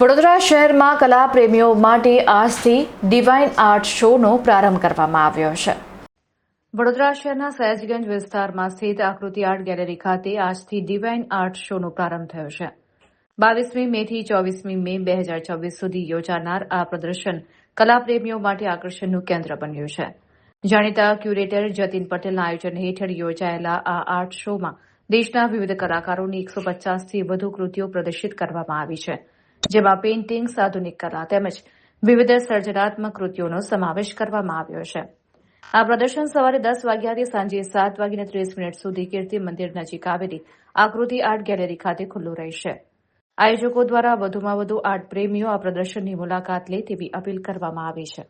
વડોદરા શહેરમાં કલા પ્રેમીઓ માટે આજથી ડિવાઇન આર્ટ શોનો પ્રારંભ કરવામાં આવ્યો છે. વડોદરા શહેરના સયાજીગંજ વિસ્તારમાં સ્થિત આકૃતિ આર્ટ ગેલેરી ખાતે આજથી ડિવાઇન આર્ટ શોનો પ્રારંભ થયો છે. 22મી મેથી 24મી મે 2024 સુધી યોજાનાર આ પ્રદર્શન કલાપ્રેમીઓ માટે આકર્ષણનું કેન્દ્ર બન્યું છે. જાણીતા ક્યુરેટર જતીન પટેલના આયોજન હેઠળ યોજાયેલા આ આર્ટ શોમાં દેશના વિવિધ કલાકારોની 150થી વધુ કૃતિઓ પ્રદર્શિત કરવામાં આવી છે, જેમાં પેઇન્ટિંગ્સ, આધુનિક કલા તેમજ વિવિધ સર્જનાત્મક કૃતિઓનો સમાવેશ કરવામાં આવ્યો છે. આ પ્રદર્શન સવારે 10 વાગ્યાથી સાંજે 7:30 સુધી કીર્તિ મંદિર નજીક આવેલી આકૃતિ આર્ટ ગેલેરી ખાતે ખુલ્લું રહેશે. આયોજકો દ્વારા વધુમાં વધુ આર્ટ પ્રેમીઓ આ પ્રદર્શનની મુલાકાત લે તેવી અપીલ કરવામાં આવી છે.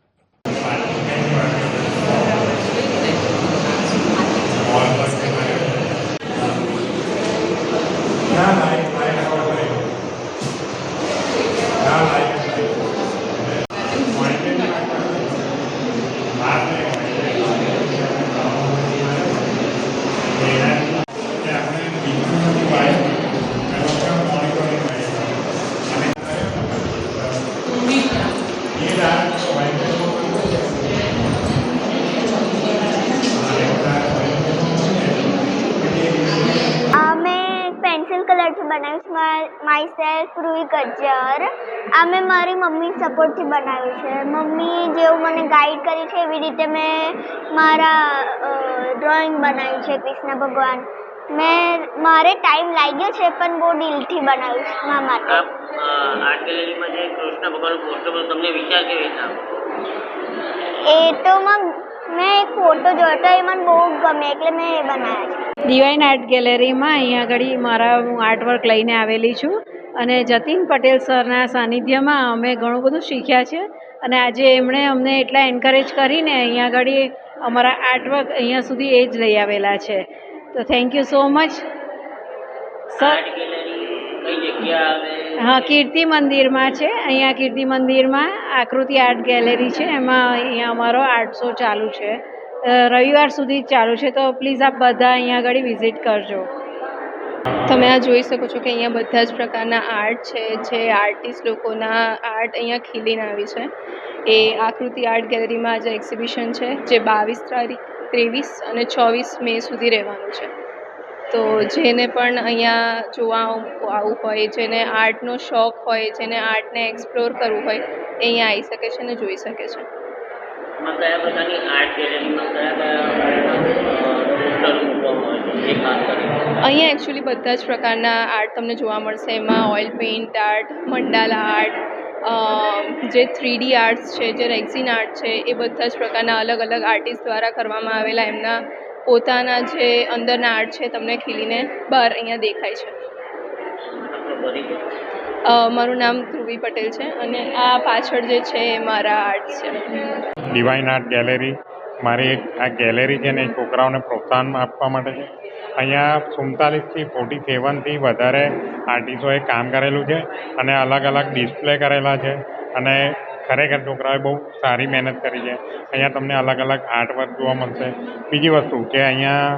કલરથી બનાવ્યું માય સેલ્ફ રૂહી ગજ્જર. આ મેં મારી મમ્મી સપોર્ટથી બનાવ્યું છે. મમ્મી જેવું મને ગાઈડ કરી છે એવી રીતે મેં મારા ડ્રોઈંગ બનાવ્યું છે. કૃષ્ણ ભગવાન મારે ટાઈમ લાગ્યો છે પણ બહુ દિલથી બનાવ્યું છે મારા માટે. આર્ટ ગેલેરીમાં જે કૃષ્ણ ભગવાન પોસ્ટર તમને વિચાર કેવી રીતના? એ તો મેં એક ફોટો જોયો તો એ મને બહુ ગમે એટલે મેં એ બનાવ્યા છે. ડિવાઇન આર્ટ ગેલેરીમાં અહીંયા આગળ હું આર્ટવર્ક લઈને આવેલી છું અને જતીન પટેલ સરના સાનિધ્યમાં અમે ઘણું બધું શીખ્યા છે અને આજે એમણે અમને એટલા એન્કરેજ કરીને અહીંયા આગળ અમારા આર્ટવર્ક અહીંયા સુધી એ જ લઈ આવેલા છે. તો thank you so much sir. હા, કીર્તિ મંદિરમાં છે. અહીંયા કીર્તિ મંદિરમાં આકૃતિ આર્ટ ગેલેરી છે. એમાં અહીંયા અમારો આર્ટ શો ચાલુ છે. રવિવાર સુધી જ ચાલુ છે. તો પ્લીઝ આપ બધા અહીંયા આગળ વિઝિટ કરજો. તમે આ જોઈ શકો છો કે અહીંયા બધા જ પ્રકારના આર્ટ છે. જે આર્ટિસ્ટ લોકોના આર્ટ અહીંયા ખીલીને આવી છે. એ આકૃતિ આર્ટ ગેલેરીમાં આજે એક્ઝિબિશન છે, જે 22 તારીખ, 23 અને 24 મે સુધી રહેવાનું છે. તો જેને પણ અહીંયા જોવા આવવું હોય, જેને આર્ટનો શોખ હોય, જેને આર્ટને એક્સપ્લોર કરવું હોય, એ અહીંયા આવી શકે છે અને જોઈ શકે છે. અહીંયા એકચ્યુઅલી બધા જ પ્રકારના આર્ટ તમને જોવા મળશે. એમાં ઓઇલ પેઇન્ટ આર્ટ, મંડાલા આર્ટ, જે 3D આર્ટ્સ છે, જે રેક્ઝિન આર્ટ છે, એ બધા જ પ્રકારના અલગ અલગ આર્ટિસ્ટ દ્વારા કરવામાં આવેલા એમના પોતાના જે અંદરના આર્ટ છે તમને ખીલીને બહાર અહીંયા દેખાય છે. મારું નામ ધ્રુવી પટેલ છે અને આ પાછળ જે છે એ મારા આર્ટ છે. ડિવાઇન આર્ટ ગેલેરી મારી આ ગેલેરી છે ને છોકરાઓને પ્રોત્સાહન આપવા માટે છે. અહીંયા 47થી 47થી વધારે આર્ટિસ્ટોએ કામ કરેલું છે અને અલગ અલગ ડિસ્પ્લે કરેલા છે અને ખરેખર છોકરાઓએ બહુ સારી મહેનત કરી છે. અહીંયા તમને અલગ અલગ આર્ટવર્ક જોવા મળશે. બીજી વસ્તુ કે અહીંયા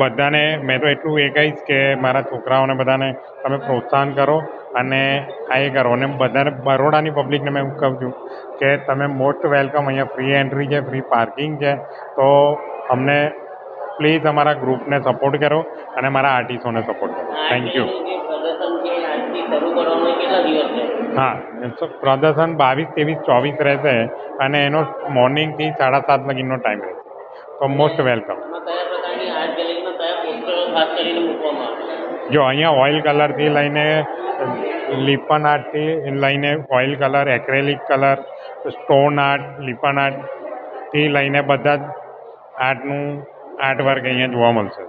બધાને મેં તો એટલું એ કહીશ કે મારા છોકરાઓને બધાને તમે પ્રોત્સાહન કરો અને આ એ કરો. અને બધાને બરોડાની પબ્લિકને મેં હું કહું છું કે તમે મોસ્ટ વેલકમ. અહીંયા ફ્રી એન્ટ્રી છે, ફ્રી પાર્કિંગ છે. તો અમને પ્લીઝ અમારા ગ્રુપને સપોર્ટ કરો અને મારા આર્ટિસ્ટોને સપોર્ટ કરો. Thank you. હા, પ્રદર્શન 22, 23, 24 રહેશે અને એનો મોર્નિંગથી 7:30 લગીનો ટાઈમ રહેશે. તો મોસ્ટ વેલકમ. જો અહીંયા ઓઇલ કલરથી લઈને લિપન આર્ટથી લઈને oil colour, acrylic colour, stone art, lippan આર્ટથી લઈને બધા જ આર્ટનું આર્ટવર્ક અહીંયા જોવા મળશે.